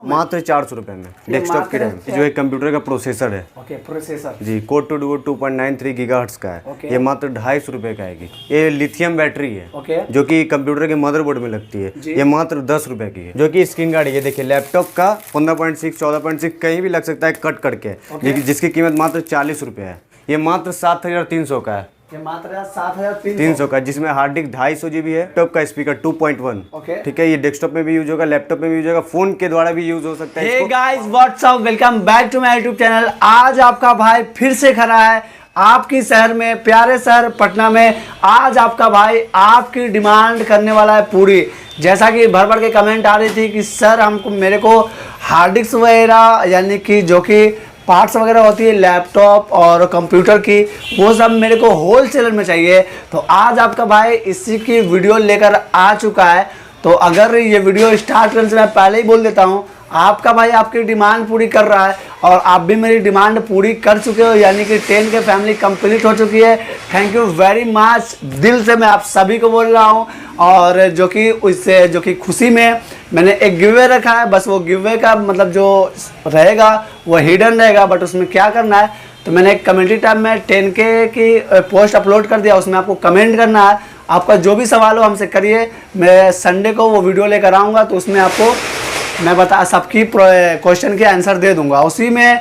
मात्र 400 रुपए में डेस्कटॉप की रैम, जो एक कंप्यूटर का प्रोसेसर है। ओके, प्रोसेसर जी, कोर टू डू 2.93 गीगाहर्ट्ज का है। ये मात्र 250 रुपए का आएगी। ये लिथियम बैटरी है, जो कि कंप्यूटर के मदरबोर्ड में लगती है। ये मात्र 10 रुपए की है। जो कि स्क्रीन गार्ड है, ये देखिए लैपटॉप का 15.6 14.6 कहीं भी लग सकता है कट करके, जिसकी कीमत मात्र 40 रुपए है। ये मात्र 7300 का है। ये मात्र 7300 का, जिसमें हार्ड डिस्क 250 GB है, लैपटॉप का स्पीकर 2.1। ठीक है, ये डेस्कटॉप में भी यूज होगा, लैपटॉप में भी यूज होगा, फोन के द्वारा भी यूज हो सकता है। Hey guys, what's up, welcome back to my YouTube channel. आज आपका भाई फिर से खड़ा है आपकी शहर में, प्यारे शहर पटना में। आज आपका भाई आपकी डिमांड करने वाला है पूरी। जैसा कि भर भर के कमेंट आ रही थी कि सर हमको मेरे को हार्ड डिस्क वगैरह यानी कि जो कि पार्ट्स वगैरह होती है लैपटॉप और कंप्यूटर की, वो सब मेरे को होल सेलर में चाहिए। तो आज आपका भाई इसी की वीडियो लेकर आ चुका है। तो अगर ये वीडियो स्टार्ट करने से मैं पहले ही बोल देता हूँ, आपका भाई आपकी डिमांड पूरी कर रहा है और आप भी मेरी डिमांड पूरी कर चुके हो, यानी कि 10 के फैमिली कंप्लीट हो चुकी है। थैंक यू वेरी मच, दिल से मैं आप सभी को बोल रहा हूँ। और जो कि उससे जो कि खुशी में मैंने एक गिव अवे रखा है, बस वो गिव अवे का मतलब जो रहेगा वो हिडन रहेगा, बट उसमें क्या करना है तो मैंने एक कमेंट्री टैब में 10K की पोस्ट अपलोड कर दिया। उसमें आपको कमेंट करना है, आपका जो भी सवाल हो हमसे करिए। मैं संडे को वो वीडियो लेकर आऊँगा, तो उसमें आपको मैं बता सबकी क्वेश्चन के आंसर दे दूंगा। उसी में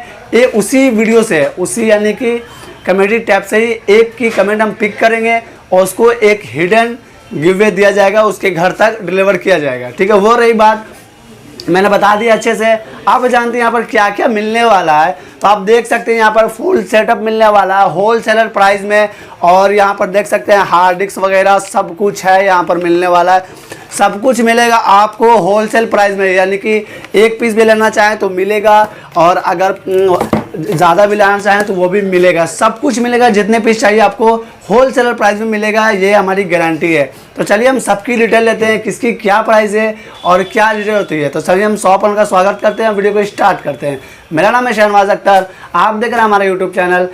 उसी वीडियो से, उसी यानी कि कमेंट्री टैब से ही एक की कमेंट हम पिक करेंगे और उसको एक हिडन गिव अवे दिया जाएगा, उसके घर तक डिलीवर किया जाएगा। ठीक है, वो रही बात, मैंने बता दिया अच्छे से। आप जानते हैं यहाँ पर क्या क्या मिलने वाला है, तो आप देख सकते हैं यहाँ पर फुल सेटअप मिलने वाला है होल सेलर प्राइस में। और यहाँ पर देख सकते हैं हार्ड डिस्क वगैरह सब कुछ है यहाँ पर मिलने वाला है। सब कुछ मिलेगा आपको होलसेल प्राइस में, यानी कि एक पीस भी लेना चाहें तो मिलेगा, और अगर ज़्यादा भी लेना चाहें तो वो भी मिलेगा। सब कुछ मिलेगा, जितने पीस चाहिए आपको होलसेलर प्राइस में मिलेगा, ये हमारी गारंटी है। तो चलिए हम सबकी डिटेल लेते हैं, किसकी क्या प्राइस है और क्या डिटेल होती है। तो चलिए हम 100 का स्वागत करते हैं, वीडियो को स्टार्ट करते हैं। मेरा नाम है शहनवाज अख्तर, आप देख रहे हैं हमारा यूट्यूब चैनल।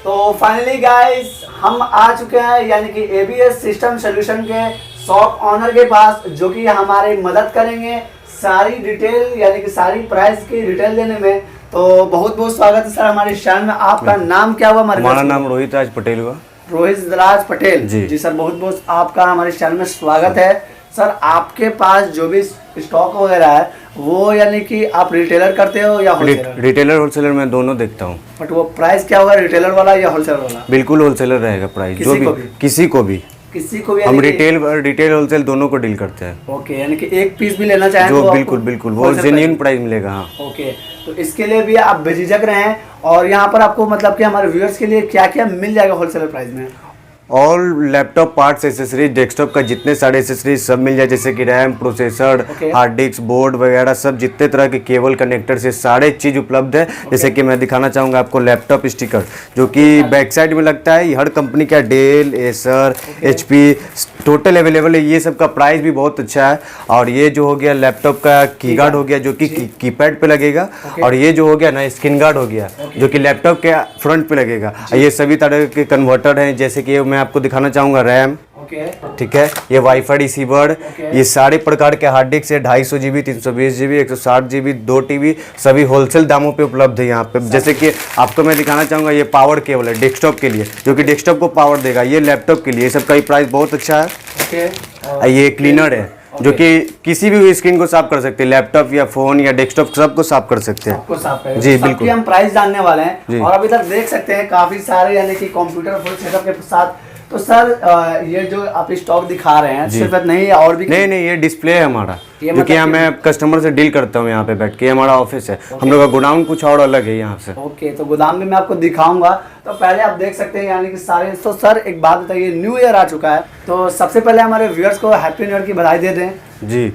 तो फाइनली गाइस हम आ चुके हैं यानी कि ABS सिस्टम सोल्यूशन के शॉप ऑनर के पास, जो कि हमारी मदद करेंगे सारी डिटेल यानी कि सारी प्राइस की डिटेल देने में। तो बहुत बहुत स्वागत है सर हमारे चैनल में। आपका नाम क्या हुआ? हमारा नाम रोहित राज पटेल हुआ। रोहित राज पटेल जी सर, बहुत बहुत आपका हमारे चैनल में स्वागत है। सर आपके पास जो भी स्टॉक वगैरह है वो यानी कि आप रिटेलर करते हो या होलसेलर? रिटेलर होलसेलर मैं दोनों देखता हूँ। बट वो प्राइस क्या होगा, रिटेलर वाला या होलसेलर वाला? बिल्कुल होलसेलर रहेगा प्राइस, जो भी किसी को भी हम रिटेल होलसेल दोनों को डील करते हैं। ओके, यानी कि एक पीस भी लेना चाहें जो तो बिल्कुल वो जेन्युइन प्राइस मिलेगा। हाँ ओके, तो इसके लिए भी आप बेझिझक रहें। और यहाँ पर आपको मतलब कि हमारे व्यूअर्स के लिए क्या क्या मिल जाएगा होलसेलर प्राइस में? All laptop parts accessories, desktop का जितने सारे एसेसरीज सब मिल जाए, जैसे कि RAM, processor, hard disk, board वगैरह सब, जितने तरह के केबल कनेक्टर से सारे चीज़ उपलब्ध है। जैसे कि मैं दिखाना चाहूँगा आपको लैपटॉप स्टिकर, जो कि बैक साइड में लगता है। हर कंपनी का Dell, Acer, HP total available है। ये सब का प्राइस भी बहुत अच्छा है। और ये जो हो गया लैपटॉप का की गार्ड हो गया, जो कि कीपैड पे लगेगा। और ये जो हो गया ना स्क्रीन गार्ड हो गया, जो कि लैपटॉप के फ्रंट पे लगेगा। ये सभी तरह के कन्वर्टर हैं, जैसे कि मैं आपको दिखाना चाहूँगा रैम, ठीक है, ये वाईफाई रिसीवर, ये सारे प्रकार के हार्ड डिस्क है, 250 GB, 320 GB, 160 GB, 2 TB, सभी होलसेल दामों पे उपलब्ध है यहाँ पे। जैसे कि आपको मैं दिखाना चाहूँगा ये पावर केबल है डेस्कटॉप के लिए, जो कि डेस्कटॉप को पावर देगा। ये लैपटॉप के लिए, सब का प्राइस बहुत अच्छा है। ये क्लीनर है, जो कि किसी भी स्क्रीन को साफ कर सकते हैं, लैपटॉप या फोन या डेस्कटॉप सबको साफ कर सकते हैं। जी बिल्कुल, हम प्राइस जानने वाले हैं। और अभी तक देख सकते हैं काफी सारे यानी कि कंप्यूटर फुल सेटअप के साथ। तो सर ये जो आप स्टॉक दिखा रहे हैं सिर्फ नहीं और भी? नहीं, ये डिस्प्ले है हमारा, जो कि मैं कस्टमर से डील करता हूँ यहाँ पे बैठ के। हमारा ऑफिस है, हम लोग का गोडाउन कुछ और अलग है यहाँ से। ओके, तो गोदाम भी मैं आपको दिखाऊंगा। तो पहले आप देख सकते हैं यानी कि सारे। तो सर एक बात बताइए, न्यू ईयर आ चुका है, तो सबसे पहले हमारे व्यूअर्स को हैप्पी न्यू ईयर की बधाई दे दें। जी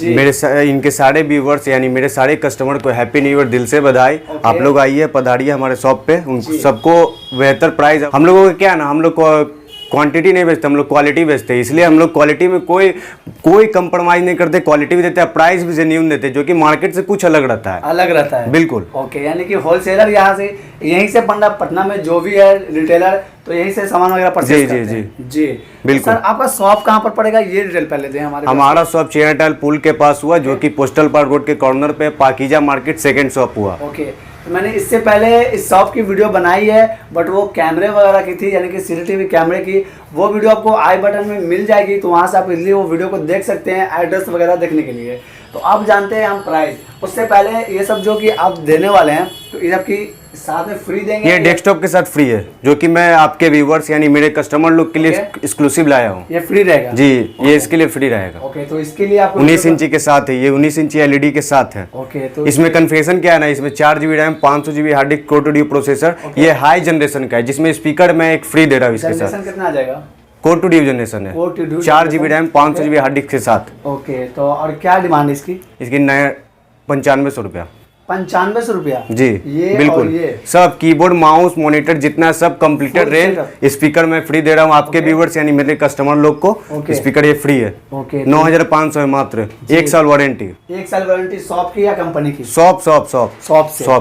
इनके सारे व्यूवर्स यानी मेरे सारे कस्टमर को हैप्पी न्यू ईयर दिल से बधाई। आप लोग आइए, पधारिए हमारे शॉप पे, उन सबको बेहतर प्राइस। हम लोगों को क्या ना, हम लोग को क्वांटिटी नहीं बेचते हम लोग, क्वालिटी बेचते हैं। इसलिए हम लोग क्वालिटी में कोई कंप्रोमाइज नहीं करते, क्वालिटी भी देते हैं, प्राइस भी जेन्युइन देते हैं, जो कि मार्केट से कुछ अलग रहता है। अलग रहता है, बिल्कुल। ओके, यानी कि होलसेलर यहाँ से यहीं से पटना में जो भी है रिटेलर, तो यहीं से सामान वगैरह परचेज करते हैं। जी बिल्कुल। सर आपका शॉप कहाँ पर पड़ेगा, ये डिटेल पहले दें हमारे। हमारा शॉप चेनाटाल पुल के पास हुआ, जो कि पोस्टल पार्क रोड के कॉर्नर पे पाकीजा मार्केट सेकंड शॉप हुआ। ओके, तो मैंने इससे पहले इस शॉप की वीडियो बनाई है, बट वो कैमरे वगैरह की थी, यानी कि सीसीटीवी कैमरे की। वो वीडियो आपको आई बटन में मिल जाएगी, तो वहाँ से आप इजीली वो वीडियो को देख सकते हैं एड्रेस वगैरह देखने के लिए। तो अब जानते हैं हम प्राइस। उससे पहले ये सब जो कि आप देने वाले हैं, तो ये सब की साथ में फ्री देंगे? ये डेस्कटॉप के साथ फ्री है, जो कि मैं आपके व्यूवर्स यानी मेरे कस्टमर लोग के लिए एक्सक्लूसिव लाया हूँ। ये फ्री रहेगा जी, ये इसके लिए फ्री रहेगा। ओके, तो इसके लिए आपको 19 इंची के साथ है, ये 19 इंची एलईडी के साथ है। ओके, तो इसमें कन्फिगरेशन क्या है ना, इसमें 4 GB RAM, 500 GB hard disk, core two duo processor. ये हाई जनरेशन का है, जिसमें स्पीकर मैं एक फ्री दे रहा हूँ इसके साथ। जनरेशन कितना आ जाएगा? कोर टू ड्यू जनरेशन है, 4 GB RAM, 500 GB hard disc के साथ। ओके, तो और क्या डिमांड है इसकी? इसकी नया 9500 रुपया। 9500 रुपया? जी ये बिल्कुल, ये सब कीबोर्ड, माउस, मॉनिटर जितना सब कंप्लीटेड रेंज, स्पीकर मैं फ्री दे रहा हूँ आपके व्यूवर्स यानी मेरे कस्टमर लोग को। स्पीकर ये फ्री है। ओके, 9500 है मात्र, 1 साल वारंटी। 1 साल वारंटी शॉप की या कंपनी की? शॉप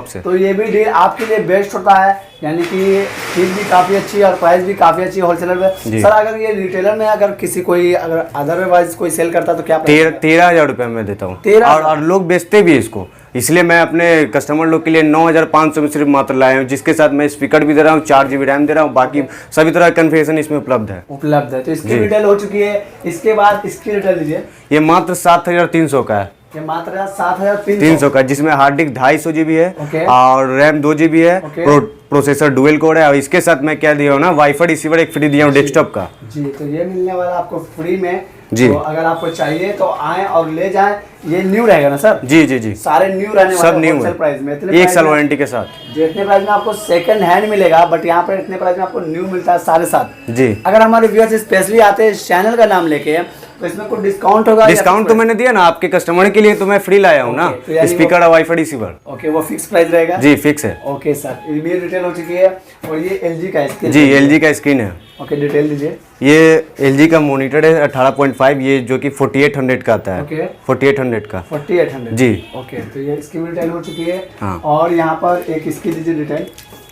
से। तो ये भी डील आपके लिए बेस्ट होता है, यानी कि चीज भी काफी अच्छी है और प्राइस भी काफी अच्छी है होलसेलर में। सर अगर ये रिटेलर में अगर किसी कोई अगर अदरवाइज कोई सेल करता तो क्या? 13,000 रुपया मैं देता हूँ, 13,000? और लोग बेचते भी इसको, इसलिए मैं अपने कस्टमर लोग के लिए 9500 में सिर्फ मात्र लाया हूँ, जिसके साथ मैं स्पीकर भी दे रहा हूँ, 4 GB रैम दे रहा हूँ, बाकी सभी तरह का कन्फिगरेशन इसमें उपलब्ध है। तो इसकी डिटेल हो चुकी है। इसके बाद इसकी डिटेल लीजिए। ये मात्र 7300 का है। ये मात्र 7300 का, जिसमें हार्ड डिस्क 250 GB है। ओके। और रैम 2 GB है। ओके। प्रोसेसर डुअल कोर है, और इसके साथ मैं क्या दिया हूँ ना, वाईफाई रिसीवर एक फ्री दिया हूँ डेस्कटॉप का। जी, तो ये मिलने वाला आपको फ्री में। जी, तो अगर आपको चाहिए तो आए और ले जाएं। ये न्यू रहेगा ना सर? जी, सारे न्यू रहने वाले, सब न्यू है, प्राइस में 1 साल वारंटी के साथ। जितने प्राइस में आपको सेकंड हैंड मिलेगा, बट यहाँ पर इतने प्राइस में आपको न्यू मिलता है 7.5। जी, अगर हमारे व्यूअर्स स्पेशली आते हैं चैनल का नाम लेके, तो इसमें कुछ डिस्काउंट होगा? डिस्काउंट तो मैंने दिया ना आपके कस्टमर के लिए, तो मैं फ्री लाया हूँ ना, स्पीकर और वाईफाई रिसीवर। ओके, वो फिक्स प्राइस रहेगा? जी फिक्स है। ओके सर, ये डिटेल हो चुकी है। और ये एलजी का स्क्रीन? जी, एलजी का स्क्रीन है। ओके, डिटेल दीजिए। ये एलजी का मॉनिटर है 18.5, ये जो कि 4800 का आता है। ओके, 4800 का। 4800 जी। ओके, तो ये इसकी डिटेल हो चुकी है। हाँ। और यहाँ पर एक इसकी दीजिए डिटेल।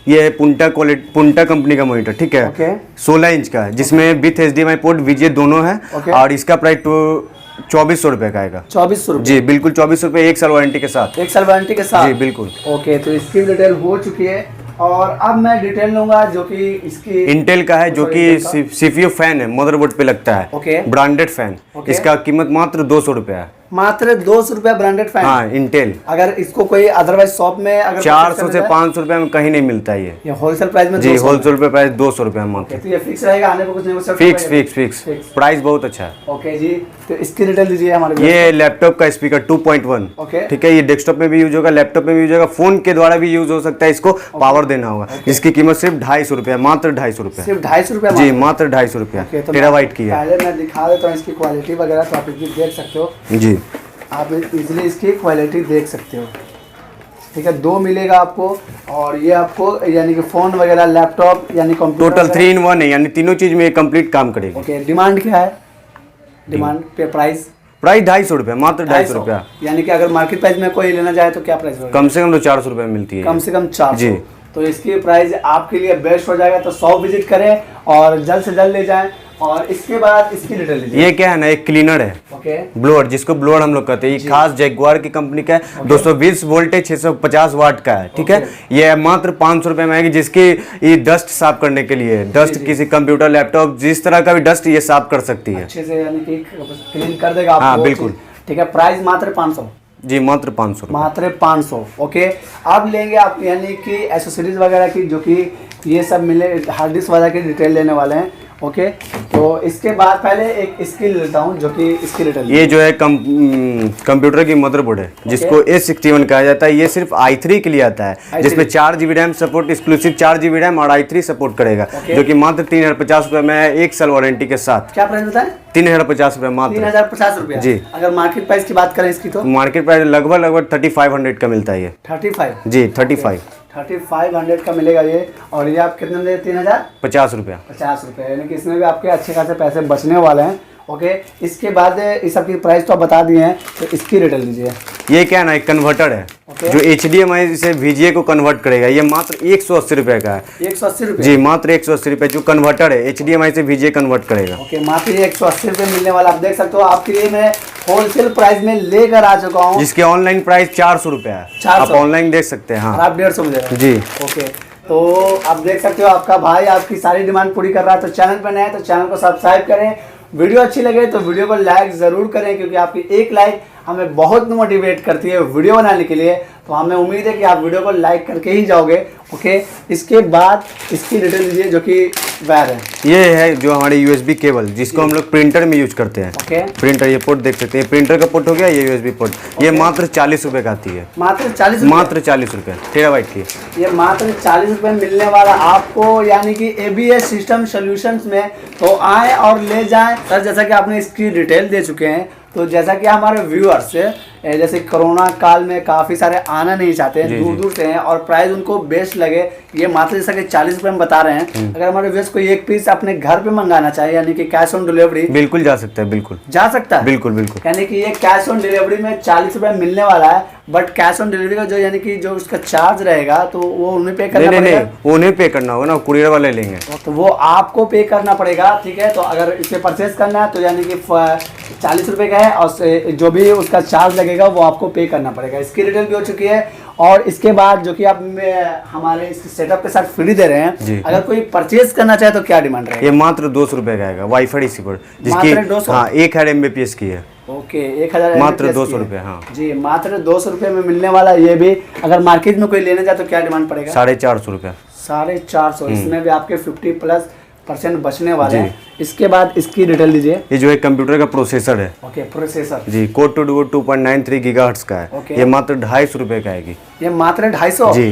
ये है पुंटा कंपनी का मॉनिटर, ठीक है। ओके। 16 इंच का है, जिसमें विथ HDMI पोर्ट वीजे दोनों है। ओके। और इसका प्राइस तो 2400 रुपये का आएगा। 2400 रुपये? जी बिल्कुल, 2400 रुपये, 1 साल वारंटी के साथ। 1 साल वारंटी के साथ? जी बिल्कुल। ओके, तो इसकी डिटेल हो चुकी है। और अब मैं डिटेल लूंगा जो कि इसकी इंटेल का है, जो कि CPU फैन है, मदरबोर्ड पे लगता है। ओके। Branded fan. इसका कीमत मात्र 200 रुपया है। मात्र 200 रुपया ब्रांडेड फैन? हाँ, इंटेल। अगर इसको कोई अदरवाइज शॉप में अगर 400 से 500 रुपये में कहीं नहीं मिलता ये होलसेल प्राइस में? जी, होलसेल पे प्राइस 200 रुपये मात्र। तो ये फिक्स रहेगा, आने को कुछ नहीं? फिक्स प्राइस बहुत अच्छा है। ओके जी, तो इसकी डिटेल दीजिए हमारे। ये लैपटॉप का स्पीकर 2.1। ओके, ठीक है, ये डेस्कटॉप में भी यूज होगा, लैपटॉप में भी यूज होगा, फोन के द्वारा भी यूज हो सकता है। इसको पावर देना होगा, जिसकी कीमत सिर्फ 250 रुपया, मात्र 250 रुपया। सिर्फ 250 रुपया? जी, मात्र 250 रुपया। टेराबाइट की है। पहले मैं दिखा देता हूँ इसकी क्वालिटी वगैरह, तो आप इसकी देख सकते हो। जी, आप इजीली इसकी क्वालिटी देख सकते हो। ठीक है, 2 मिलेगा आपको। और ये आपको यानी कि फोन वगैरह, लैपटॉप यानी कंप्यूटर, टोटल 3 in 1 है, यानी तीनों चीज में कंप्लीट काम करेगी। ओके, डिमांड क्या है? डिमांड पे प्राइस 250 रुपया, मात्र 250 रुपया। यानी कि अगर मार्केट प्राइस में कोई लेना चाहे तो क्या प्राइस होगा? कम से कम तो 400 रुपये मिलती है। कम से कम 400? जी। तो इसकी प्राइस आपके लिए बेस्ट हो जाएगा। तो 100 विजिट करें और जल्द से जल्द ले जाएं। और इसके बाद इसकी डिटेल लीजिए। ये क्या है ना, एक क्लीनर है। ओके, ब्लोअर, जिसको ब्लोअर हम लोग कहते हैं। ये खास जैगुआर की कंपनी का है। 220 वोल्टेज 650 वाट का है। ठीक है, ये मात्र 500 रुपये में आएगी, जिसकी ये डस्ट साफ करने के लिए, डस्ट किसी कंप्यूटर, लैपटॉप, जिस तरह का भी डस्ट ये साफ कर सकती है अच्छे से, यानी कि क्लीन कर देगा आपको। हाँ बिल्कुल। ठीक है, प्राइस मात्र 500? जी, मात्र 500। मात्र 500। ओके, अब लेंगे आप यानी कि एसेसरीज वगैरह की, जो कि ये सब मिले, हार्ड डिस्क वगैरह की डिटेल लेने वाले हैं। ओके, तो इसके बाद पहले एक स्किल लेता हूँ, जो कि इसकी डिटेल। ये जो है कंप्यूटर की मदरबोर्ड है, जिसको A61 कहा जाता है। ये सिर्फ i3 के लिए आता है, जिसमें 4 GB RAM support, exclusive 4 GB RAM और i3 सपोर्ट करेगा, जो कि मात्र 3050 रुपये में 1 साल वारंटी के साथ। क्या प्राइस बताएं? 3050 रुपये मात्र। 3050 रुपया? जी। अगर मार्केट प्राइस की बात करें इसकी, तो मार्केट प्राइस लगभग 3500 का मिलता है ये। 35? जी, 35। 3500 का मिलेगा ये। और ये आप कितने में दे 3000 50 रुपया। 50 रुपये, यानी कि इसमें भी आपके अच्छे खासे पैसे बचने वाले हैं। ओके, इसके बाद इस सब की प्राइस तो आप बता दिए हैं, तो इसकी रिटेल दीजिए। ये क्या ना, एक कन्वर्टर है जो HDMI से VGA को कन्वर्ट करेगा। ये मात्र 180 रुपए का है। 180 रुपये? जी, मात्र 180 रुपए। जो कन्वर्टर है HDMI से VGA कन्वर्ट करेगा। ओके, मात्र ये 180 रुपये मिलने वाला। आप देख सकते हो, आपके लिए मैं होलसेल प्राइस में लेकर आ चुका हूँ, जिसके ऑनलाइन प्राइस 400 रुपया है। 400? आप ऑनलाइन देख सकते हैं। हाँ, और आप 150 में दे रहे हैं। जी। ओके, तो आप देख सकते हो आपका भाई आपकी सारी डिमांड पूरी कर रहा है। तो चैनल पर नए हैं तो चैनल को सब्सक्राइब करें, वीडियो अच्छी लगे तो वीडियो को लाइक ज़रूर करें, क्योंकि आपकी एक लाइक हमें बहुत मोटिवेट करती है वीडियो बनाने के लिए। तो हमें उम्मीद है कि आप वीडियो को लाइक करके ही जाओगे। ओके, इसके बाद इसकी डिटेल दीजिए जो कि वायर है। ये है जो हमारे USB केबल, जिसको हम लोग प्रिंटर में यूज करते हैं। ओके, प्रिंटर, ये पोर्ट देख सकते हैं, प्रिंटर का पोर्ट हो गया, ये USB पोर्ट। ये मात्र 40 रुपए का आती है। मात्र 40? मात्र 40 रुपए, टेराबाइट की। ये मात्र 40 रुपये मिलने वाला आपको, यानी कि ABS सिस्टम सॉल्यूशंस में। तो आए और ले जाएं सर। जैसा कि आपने इसकी डिटेल दे चुके हैं, तो जैसा कि हमारे व्यूअर्स जैसे कोरोना काल में काफ़ी सारे आना नहीं चाहते हैं, दूर दूर से हैं, और प्राइस उनको बेस्ट लगे, ये मात्र जैसा कि 40 रुपये में बता रहे हैं। अगर हमारे व्यूअर्स को एक पीस अपने घर पे मंगाना चाहिए, यानी कि कैश ऑन डिलीवरी, बिल्कुल जा सकता है। बिल्कुल जा सकता है। बिल्कुल बिल्कुल। यानी कि ये कैश ऑन डिलीवरी में 40 रुपये मिलने वाला है। बट कैश ऑन डिलीवरी का जो यानी कि जो उसका चार्ज रहेगा, तो वो उन्हें पे करना पड़ेगा। नहीं, उन्हें पे करना होगा ना, कुरियर वाले लेंगे, तो वो आपको पे करना पड़ेगा। ठीक है, तो अगर इसे परचेज करना है तो यानी कि 40 रुपये का है, और जो भी उसका चार्ज लगेगा वो आपको पे करना पड़ेगा। इसकी डिटेल भी हो चुकी है। और इसके बाद जो कि आप हमारे इस सेटअप के साथ फ्री दे रहे हैं, अगर कोई परचेज करना चाहे तो क्या डिमांड रहेगा? ये मात्र 200 रुपए का आएगा, वाईफाई रिसीवर, जिसकी 200? हाँ 1000 MBPS की है। ओके, 1000 मात्र 200 रुपए। हाँ जी, मात्र 200 रुपये में मिलने वाला। ये भी अगर मार्केट में कोई लेने जाए तो क्या डिमांड पड़ेगा? 450 रुपया। 450। इसमें भी आपके 50+% बचने वाले हैं। इसके बाद इसकी डिटेल दीजिए। ये जो है कंप्यूटर का प्रोसेसर है। ओके, प्रोसेसर जी, कोर टू डू 2.93 गीगाहर्ट्ज का है। ये मात्र 250 रुपए का आएगी। ये मात्र 250? जी,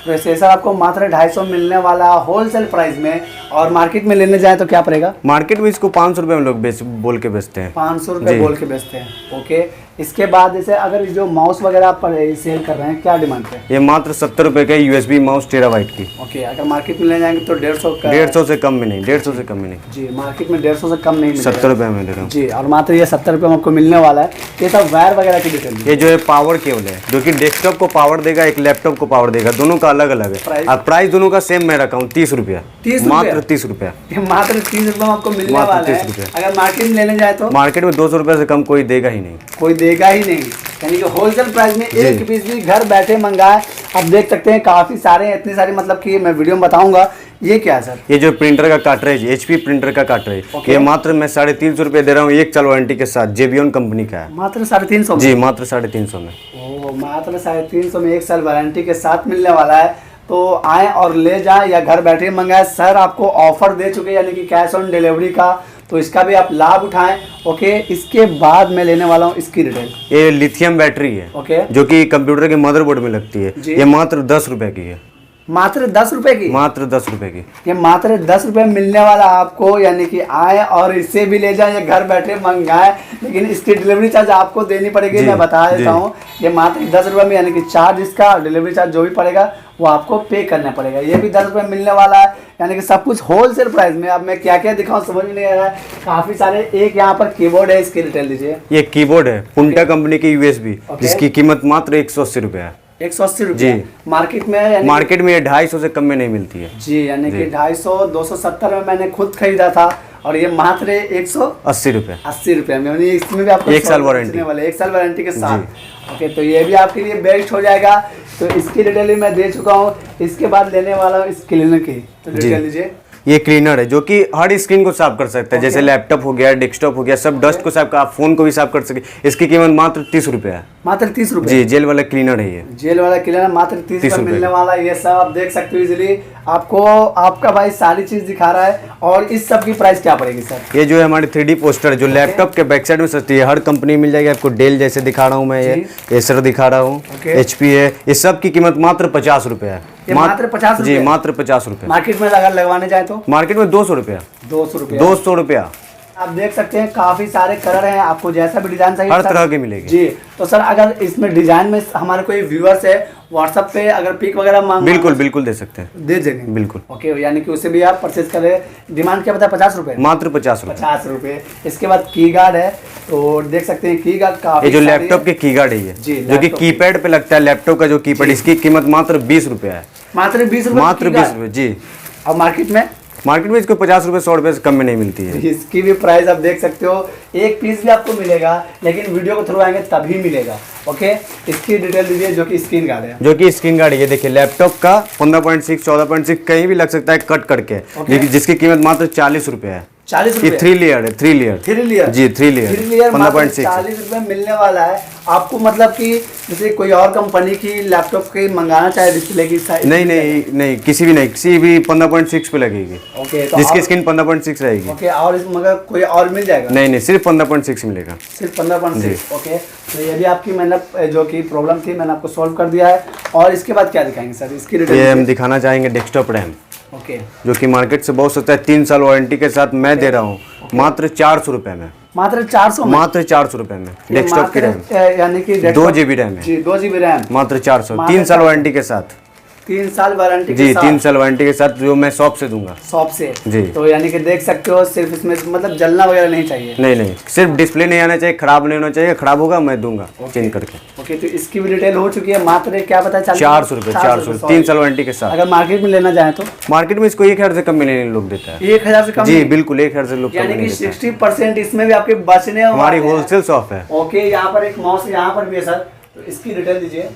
प्रोसेसर आपको मात्र 250 मिलने वाला होलसेल प्राइस में। और मार्केट में लेने जाए तो क्या पड़ेगा? मार्केट में इसको 500 रुपए में लोग बोल के बेचते हैं। 500 रुपये बोल के बेचते हैं। ओके, इसके बाद जैसे अगर जो माउस वगैरह आप सेल कर रहे हैं, क्या डिमांड है? ये मात्र 70 रुपए का USB माउस टेराबाइट की। ओके, अगर मार्केट में ले जाएंगे तो 150 का। 150 से कम में नहीं, 150 से कम में नहीं जी, मार्केट में 150 से कम नहीं मिलेगा। 70 रुपए में दे रहा हूँ जी, और मात्र ये 70 रुपये में आपको मिलने वाला है। ये सब वायर वगैरह की डिटेल। ये जो है पावर केबल है, जो कि डेस्कटॉप को पावर देगा, एक लैपटॉप को पावर देगा, दोनों का अलग अलग है। और प्राइस दोनों का सेम मैं रखा हूँ, 30 रुपया। 30 मात्र 30 रुपया। मात्र 30 रुपये में आपको मिलने मात्र वाला 30 है। रुपये। अगर मार्केट में लेने जाए तो मार्केट में 200 रुपये से कम कोई देगा ही नहीं। कोई देगा ही नहीं। यानी कि होलसेल प्राइस में एक पीस भी घर बैठे मंगाए। आप देख सकते हैं काफी सारे हैं, इतनी सारी, मतलब कि मैं वीडियो में बताऊंगा। ये क्या है सर? ये जो प्रिंटर का कार्ट्रिज, HP प्रिंटर का कार्ट्रिज, ये मात्र मैं 350 रुपये दे रहा हूँ, 1 साल वारंटी के साथ। जेबियन कंपनी का है। मात्र 350 में? जी, मात्र 350 में। ओ, मात्र 350 में 1 साल वारंटी के साथ मिलने वाला है। तो आए और ले जाए या घर बैठे मंगाए। सर आपको ऑफर दे चुके हैं, यानी कि कैश ऑन डिलीवरी का, तो इसका भी आप लाभ उठाएं। ओके, इसके बाद मैं लेने वाला हूँ इसकी डिटेल। ये लिथियम बैटरी है। ओके, जो कि कंप्यूटर के मदरबोर्ड में लगती है। ये मात्र 10 रुपए की है। मात्र 10 रुपए की? मात्र 10 रुपए की। ये मात्र 10 रुपए मिलने वाला आपको, यानी कि आए और इससे भी ले जाए या घर बैठे मंगाए, लेकिन इसकी डिलीवरी चार्ज आपको देनी पड़ेगी। मैं बता देता हूँ, ये मात्र 10 रुपए में, यानी कि चार्ज इसका, डिलीवरी चार्ज जो भी पड़ेगा वो आपको पे करना पड़ेगा। ये भी 10 रुपये मिलने वाला है, यानी कि सब कुछ होलसेल प्राइस में। अब मैं क्या क्या दिखाऊं समझ में नहीं आ रहा है, काफी सारे। एक यहाँ पर कीबोर्ड है, इसकी डिटेल दीजिए। ये कीबोर्ड है पुंटा कंपनी की USB, जिसकी कीमत मात्र 180 रुपए है। 180 रुपये मार्केट में? मार्केट में ये 250 से कम में नहीं मिलती है। जी, यानी कि 250, 270 में मैंने खुद खरीदा था, और ये मात्र 180 रुपए। 80 रुपये में। यानी इसमें भी आपको 1 साल वारंटी वाले, 1 साल वारंटी के साथ। ओके, तो ये भी आपके लिए बेस्ट हो जाएगा। तो इसकी डिटेल मैं दे चुका हूँ। इसके बाद लेने वाला हूँ इस क्लीनर की, तो डिटेल दीजिए। ये क्लीनर है जो कि हर स्क्रीन को साफ कर सकता है, जैसे लैपटॉप हो गया, डेस्कटॉप हो गया, सब डस्ट को साफ कर, आप फोन को भी साफ कर सके। इसकी कीमत मात्र 30 रुपए है। मात्र 30 रुपए? जी, जेल वाला क्लीनर है ये। जेल वाला क्लीनर मात्र 30 रुपए मिलने वाला है। ये सब आप देख सकते हो इजीली। आपको आपका भाई सारी चीज दिखा रहा है। और इस सब की प्राइस क्या पड़ेगी सर? ये जो है हमारी 3D पोस्टर, जो लैपटॉप के बैक साइड में सस्ती है, हर कंपनी मिल जाएगी आपको। डेल जैसे दिखा रहा हूँ मैं, ये एसर दिखा रहा हूँ, HP है। इस सब की कीमत मात्र 50 रुपए है। मात्र 50? जी, मात्र 50 रुपए। मार्केट में अगर लगवाने जाए तो? मार्केट में 200 रुपया। 200 रुपया? 200 रुपया। आप देख सकते हैं काफी सारे कलर हैं, आपको जैसा भी डिजाइन चाहिए हर तरह के मिलेंगे जी। तो सर अगर इसमें डिजाइन में हमारे कोई व्यूअर्स है व्हाट्सएप पे अगर पिक वगैरह मांग बिल्कुल बिल्कुल दे सकते हैं, दे देंगे बिल्कुल। ओके, यानी कि उसे भी आप परचेज करें। डिमांड क्या बताया, 50 रुपए, मात्र 50 रुपए। 50 रुपए। इसके बाद की गार्ड है, तो देख सकते हैं की गार्ड काफी ये जो सारी लैपटॉप के कीगार्ड है ये, जी, जो कि लैपटॉप कीपैड पे लगता है लैपटॉप का जो कीपैड, इसकी कीमत मात्र 20 रुपए है। मात्र 20 रुपए, मात्र 20 रुपए जी। और मार्केट में इसको 50 रुपए 100 रुपए से कम में नहीं मिलती है। इसकी भी प्राइस आप देख सकते हो, एक पीस भी आपको मिलेगा लेकिन वीडियो को थ्रू आएंगे तभी मिलेगा। ओके, इसकी डिटेल दीजिए जो कि स्क्रीन गार्ड है, जो कि स्क्रीन गार्ड है। ये देखिए लैपटॉप का 15.6 14.6 कहीं भी लग सकता है कट करके, जिसकी कीमत मात्र 40 रुपए है। 40 ये रुपए 3 लेयर है, 3 लेयर जी, 3 लेयर 15.6 40 रुपए मिलने वाला है आपको। मतलब कि जैसे कोई और कंपनी की लैपटॉप के मंगाना चाहे डिस्प्ले की साइज, नहीं किसी भी 15.6 पे लगेगी। ओके, तो जिसकी स्क्रीन 15.6 रहेगी। ओके, और इस मगर कोई और मिल जाएगा? नहीं सिर्फ 15.6 मिलेगा, सिर्फ 15.6। ओके, तो ये भी आपकी मैंने जो कि प्रॉब्लम थी मैंने आपको सॉल्व कर दिया है। और इसके बाद क्या दिखाएंगे सर, इसकी ये डिटेल हम दिखाना चाहेंगे डेस्कटॉप रैम, ओके, जो कि मार्केट से बहुत सस्ता है। 3 साल वारंटी के साथ मैं दे रहा हूँ मात्र 400 रुपए में। मात्र 400 में, मात्र 400 रुपए में डेस्कटॉप की रैम, यानी कि 2 GB रैम है जी, 2 GB रैम मात्र 400, 3 साल वारंटी के साथ। 3 साल वारंटी जी, 3 साल वारंटी के साथ, जो मैं शॉप से दूंगा, शॉप से जी। तो यानी कि देख सकते हो, सिर्फ इसमें मतलब जलना वगैरह नहीं चाहिए। नहीं सिर्फ डिस्प्ले नहीं आना चाहिए, खराब नहीं होना चाहिए। खराब होगा मैं दूंगा चेंज करके। ओके, तो इसकी भी डिटेल हो चुकी है। मात्र क्या पता है, 400 रुपए 3 साल वारंटी के साथ। अगर मार्केट में लेना चाहे तो मार्केट में इसको 1000 से कम में नहीं लोग देता है। 1000 से कम? जी बिल्कुल, 1000 से लोग कम यानी नहीं कि देता है। 60% इसमें भी आपके बचने हमारी होलसेल शॉप है। ओके, यहाँ पर एक माउस यहाँ पर भी है सर, तो इसकी डिटेल दीजिए।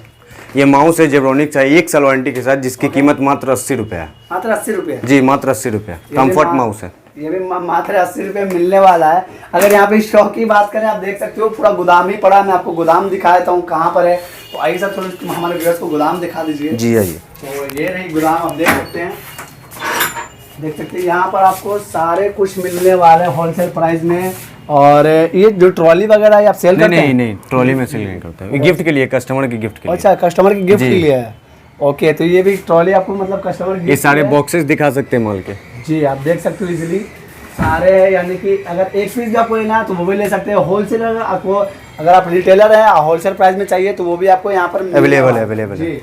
ये माउस है जेब्रोनिक्स है, 1 साल वारंटी के साथ, जिसकी कीमत मात्र 80 रुपए है। मात्र 80 रुपए? जी मात्र 80 रुपए। कंफर्ट माउस है, ये भी मात्र 80 रुपए मिलने वाला है। अगर यहाँ पे स्टॉक की बात करें, आप देख सकते हो पूरा गोदाम ही पड़ा है। मैं आपको गोदाम दिखा देता हूँ कहाँ पर है। तो आइए सर, थोड़ा हमारे व्यूअर्स को गोदाम दिखा दीजिए। जी आइए। तो ये रही गोदाम, आप देख सकते हैं। यहाँ पर आपको सारे कुछ मिलने वाले हैं होलसेल प्राइस में। और ये जो ट्रॉली वगैरह है आप सेल करते हैं? नहीं ट्रॉली में सेल नहीं करते हैं, गिफ्ट के लिए, कस्टमर के गिफ्ट के लिए। अच्छा, कस्टमर के गिफ्ट के लिए है। ओके, तो ये भी ट्रॉली आपको मतलब कस्टमर ये सारे बॉक्सेस दिखा सकते हैं माल के। जी, आप देख सकते हो इजीली सारे है। यानी कि अगर एक पीस भी आपको लेना है तो वो भी ले सकते हैं। होलसेल आपको, अगर आप रिटेलर हैं होलसेल प्राइस में चाहिए तो वो भी आपको यहाँ पर अवेलेबल है।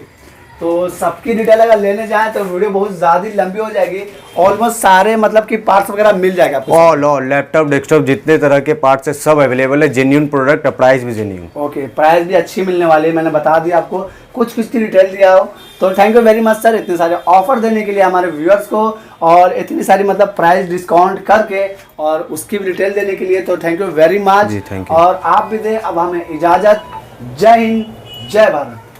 तो सबकी डिटेल अगर लेने जाए तो वीडियो बहुत ज़्यादा लंबी हो जाएगी। ऑलमोस्ट सारे मतलब कि पार्ट्स वगैरह मिल जाएगा आपको। ऑल लैपटॉप डेस्कटॉप जितने तरह के पार्ट्स है सब अवेलेबल है। जेन्युइन प्रोडक्ट, प्राइस भी जेन्युइन। ओके, प्राइस भी अच्छी मिलने वाली है। मैंने बता दिया आपको, कुछ की डिटेल दिया हो। तो thank you very much sir, इतने सारे ऑफर देने के लिए हमारे व्यूअर्स को, और इतनी सारी मतलब प्राइस डिस्काउंट करके और उसकी भी डिटेल देने के लिए। तो थैंक यू वेरी मच। जी, थैंक यू। और आप भी दें अब हमें इजाज़त। जय हिंद, जय भारत।